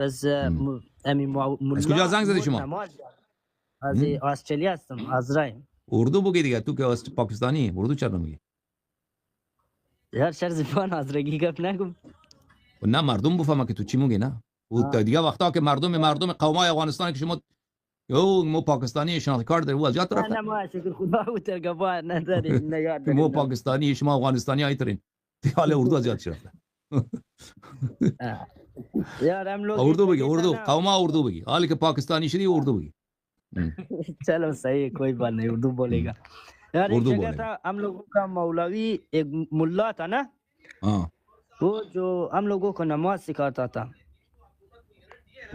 از م. امی از کجا ملا زنگ زدی مو شما؟ نماز از م. استرالیا هستم، از رایم. اردو بگی دیگه، تو که پاکستانی، اردو چرا نمیگی؟ هر شهر زبان از رگی گپ نگم. و نه مردم بفهمه که تو چی میگی. نه او دیگه وقتا که مردم قومای افغانستان که شما او مو پاکستانی شناخت کار داری، او جات نه رفته. ما شکر خدا و ترگبا نداریم، نه یاد که مو داریم. پاکستانی شما افغانستانی ایترین حال اردو از یاد رفته. یار هم لوگ اردو بگی، لگی تھا اردو نا. قوما اردو بگی، حالی که پاکستانی شدی اردو بگی. چلو صحیح ہے، کوئی بات نہیں، اردو بولے گا. یار ایک اردو جگہ بولے گا. تھا ہم لوگوں کا مولوی، ایک ملا تھا نا، ہاں وہ جو ہم لوگوں کو نماز سکھاتا تھا.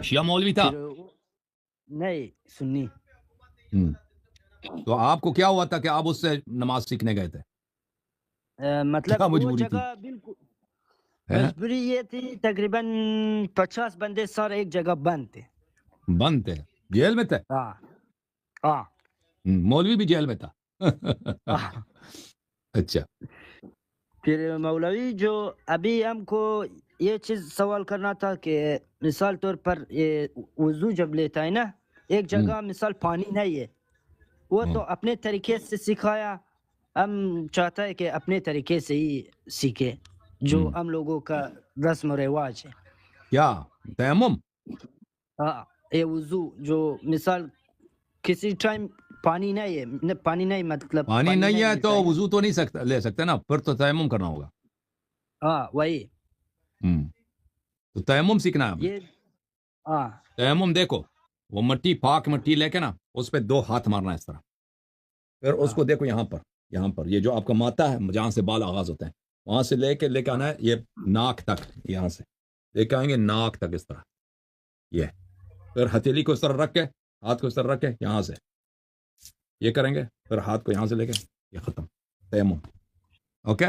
شیعہ مولوی تھا. پھر نہیں سنی. تو آپ کو کیا ہوا تھا کہ آپ اس سے نماز سیکھنے گئے تھے؟ مطلب کیا وہ مجبوری تھی؟ جگہ بالکل مجبوری یہ تھی، تقریباً 50 بندے سارے ایک جگہ بند تھے. بند تھے، جیل میں تھے. ہاں ہاں مولوی بھی جیل میں تھا. اچھا. پھر مولوی جو ابھی ہم کو یہ چیز سوال کرنا تھا کہ مثال طور پر وضو جب لیتا ہے نا، ایک جگہ مثال پانی نہیں ہے، وہ تو اپنے طریقے سے سکھایا. ہم چاہتا ہے کہ اپنے طریقے سے ہی سیکھے جو ہم لوگوں کا رسم و رواج ہے. کیا تیمم؟ ہاں یہ وضو جو مثال کسی ٹائم پانی نہیں ہے، پانی نہیں مطلب پانی نہیں ہے تو ملتا نا. وضو تو نہیں لے سکتے نا، پھر تو تیمم کرنا ہوگا. ہاں وہی تو تیمم سیکھنا ہے ہمیں. یہ. ہاں تیمم دیکھو، وہ مٹی، پاک مٹی لے کے نا اس پہ 2 ہاتھ مارنا اس طرح. پھر اس کو دیکھو یہاں پر یہ جو آپ کا ماتھا ہے جہاں سے بال آغاز ہوتے ہیں، وہاں سے لے کے آنا ہے یہ ناک تک، یہاں سے لے کے آئیں گے ناک تک اس طرح. یہ پھر ہتھیلی کو اس طرح رکھ کے، ہاتھ کو اس طرح رکھ کے یہاں سے یہ کریں گے، پھر ہاتھ کو یہاں سے لے کے یہ ختم تیمم. اوکے.